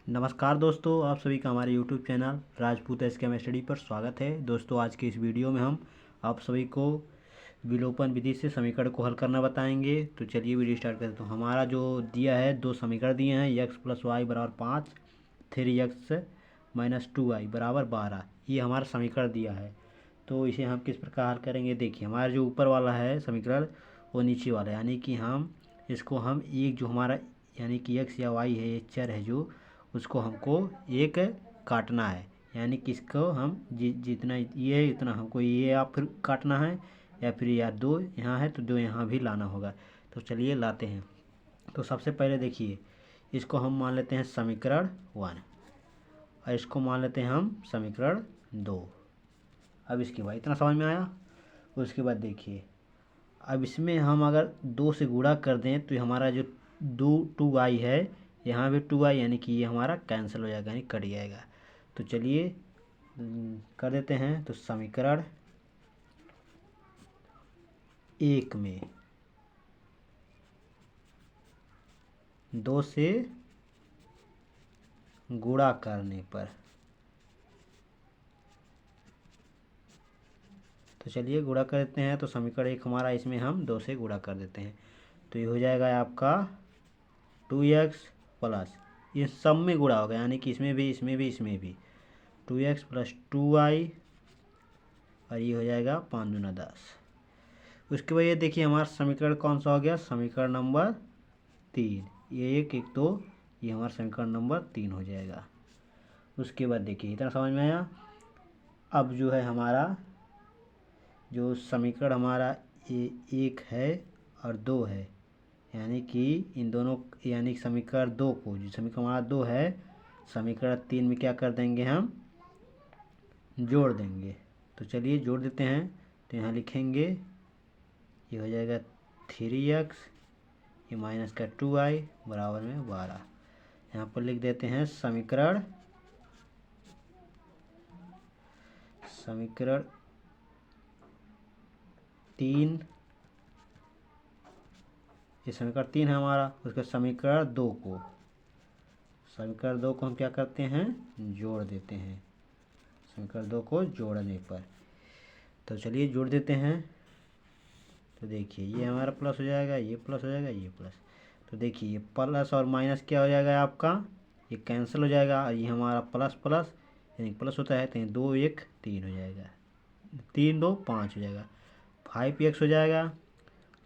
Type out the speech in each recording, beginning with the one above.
नमस्कार दोस्तों, आप सभी का हमारे YouTube channel Rajput SKM study पर स्वागत है। दोस्तों, आज के इस वीडियो में हम आप सभी को विलोपन विधि से समीकरण को हल करना बताएंगे। तो चलिए वीडियो स्टार्ट करते हैं। तो हमारा जो दिया है, दो समीकरण दिए हैं, x प्लस वाई बराबर 5, 3x माइनस 2y बराबर 12। ये हमारा समीकरण दिया है। तो इसे हम किस प्रकार हल करेंगे, देखिए हमारा जो ऊपर वाला है समीकरण वो नीचे वाला है, यानी कि हम इसको एक जो हमारा यानी कि x या y है, ये चर है जो उसको हमको एक काटना है, यानी कि इसको हम जितना ये है इतना हमको ये या फिर काटना है, या फिर या दो यहाँ है तो दो यहाँ भी लाना होगा। तो चलिए लाते हैं। तो सबसे पहले देखिए, इसको हम मान लेते हैं समीकरण 1 और इसको मान लेते हैं हम समीकरण 2। अब इसके बाद इतना समझ में आया। उसके बाद देखिए, अब इसमें हम अगर 2 से गुणा कर दें तो हमारा जो 2y है, यहाँ भी 2y, यानी कि ये हमारा कैंसिल हो जाएगा, यानी कट जाएगा। तो चलिए कर देते हैं। तो समीकरण 1 में 2 से गुणा करने पर, तो चलिए गुणा कर देते हैं। तो समीकरण 1 हमारा, इसमें हम 2 से गुणा कर देते हैं। तो ये हो जाएगा आपका 2x प्लस, ये सब में गुणा होगा, यानी कि इसमें भी 2x प्लस 2y, और ये हो जाएगा 5 दूना 10। उसके बाद ये देखिए हमारा समीकरण कौन सा हो गया, समीकरण नंबर 3। ये एक दो, ये हमारा समीकरण नंबर 3 हो जाएगा। उसके बाद देखिए इतना समझ में आया। अब जो है हमारा जो समीकरण हमारा एक है और 2 है, यानी कि इन दोनों, यानी समीकरण 2 को, जो समीकरण हमारा 2 है, समीकरण 3 में क्या कर देंगे, हम जोड़ देंगे। तो चलिए जोड़ देते हैं। तो यहाँ लिखेंगे, ये हो जाएगा 3x, ये माइनस का 2y बराबर में 12। यहाँ पर लिख देते हैं समीकरण 3, ये समीकरण 3 है हमारा। उसके समीकरण 2 को हम क्या करते हैं, जोड़ देते हैं। समीकरण 2 को जोड़ने पर, तो चलिए जोड़ देते हैं। तो देखिए ये हमारा प्लस हो जाएगा, ये प्लस हो जाएगा, ये प्लस। तो देखिए ये प्लस और माइनस क्या हो जाएगा आपका, ये कैंसिल हो जाएगा, और ये हमारा प्लस प्लस यानी प्लस होता है, तो ये 2 1 3 हो जाएगा, 3 2 5 हो जाएगा, 5x हो जाएगा।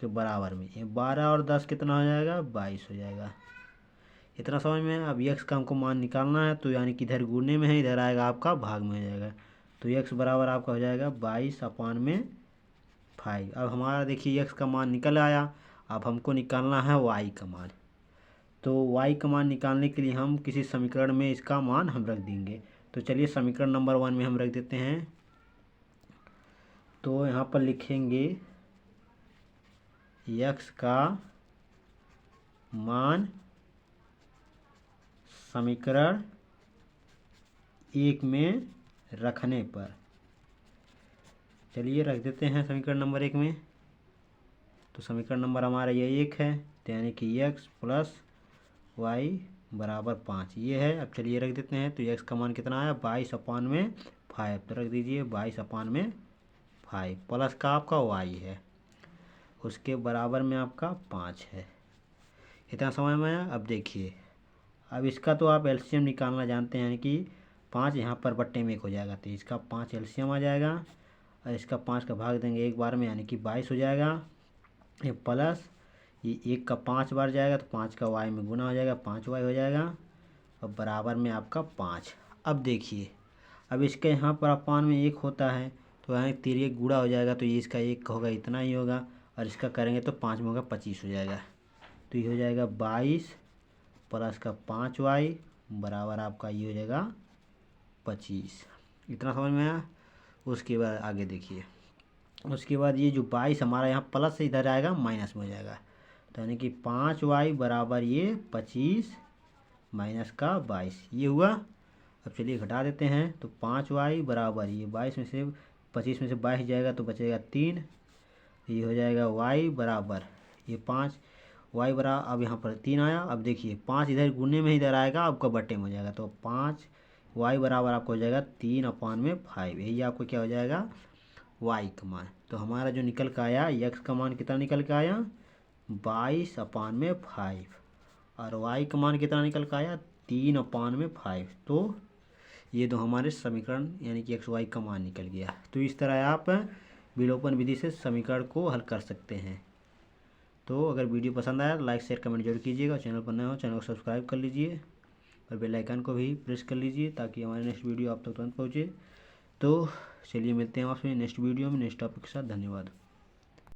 तो बराबर में ये 12 और 10 कितना हो जाएगा, 22 हो जाएगा। इतना समझ में है। अब x का हमको मान निकालना है, तो यानी कि इधर गुणने में है, इधर आएगा आपका भाग में हो जाएगा। तो x बराबर आपका हो जाएगा 22/5। अब हमारा देखिए x का मान निकल आया। अब हमको निकालना है y का मान। तो y का मान निकालने के लिए हम किसी समीकरण में इसका मान हम रख देंगे। तो चलिए समीकरण नंबर 1 में हम रख देते हैं। तो यहाँ पर लिखेंगे x का मान समीकरण 1 में रखने पर, चलिए रख देते हैं समीकरण नंबर 1 में। तो समीकरण नंबर हमारा ये 1 है, तो यानी कि x प्लस वाई बराबर 5 ये है। अब चलिए रख देते हैं। तो x का मान कितना आया, 22/5। तो रख दीजिए 22/5, प्लस का आपका y है, उसके बराबर में आपका 5 है। इतना समझ में आया। अब देखिए, अब इसका तो आप एलसीएम निकालना जानते हैं, यानी कि 5 यहाँ पर बट्टे में 1 हो जाएगा, तो इसका 5 एलसीएम आ जाएगा, और इसका 5 का भाग देंगे एक बार में, यानी कि 22 हो जाएगा। ये प्लस ये 1 का 5 बार जाएगा, तो 5 का y में गुना हो जाएगा, 5y हो जाएगा, और बराबर में आपका 5। अब देखिए, अब इसके यहाँ पर अपान में 1 होता है, तो यहाँ 3 गुणा हो जाएगा, तो ये इसका 1 होगा, इतना ही होगा, और इसका करेंगे तो 5 में होगा 25 हो जाएगा। तो ये हो जाएगा 22 प्लस का 5y बराबर आपका ये हो जाएगा 25। इतना समझ में आया। उसके बाद आगे देखिए, उसके बाद ये जो 22 हमारा यहाँ प्लस से इधर आएगा माइनस में हो जाएगा, तो यानी कि 5y बराबर ये 25 माइनस का 22 ये हुआ। अब चलिए घटा देते हैं। तो 5y बराबर ये 22 में से 25 में से 22 जाएगा, तो बचेगा 3। ये हो जाएगा y बराबर ये 5, वाई बराबर, अब यहाँ पर 3 आया। अब देखिए 5 इधर गुने में इधर आएगा, आपका बट्टे में हो जाएगा, तो 5 वाई बराबर आपको हो जाएगा 3/5। यही आपको क्या हो जाएगा, वाई का मान। तो हमारा जो निकल के आया यक्स का मान कितना निकल के आया, 22/5, और वाई का मान कितना निकल के आया, 3/5। तो ये दो हमारे समीकरण यानी कि एक्स वाई का मान निकल गया। तो इस तरह आप विलोपन विधि से समीकरण को हल कर सकते हैं। तो अगर वीडियो पसंद आया तो लाइक शेयर कमेंट जरूर कीजिएगा। चैनल पर नए हो चैनल को सब्सक्राइब कर लीजिए और बेल आइकन को भी प्रेस कर लीजिए ताकि हमारे नेक्स्ट वीडियो आप तक तुरंत पहुँचे। तो चलिए मिलते हैं आपसे नेक्स्ट वीडियो में नेक्स्ट टॉपिक के साथ। धन्यवाद।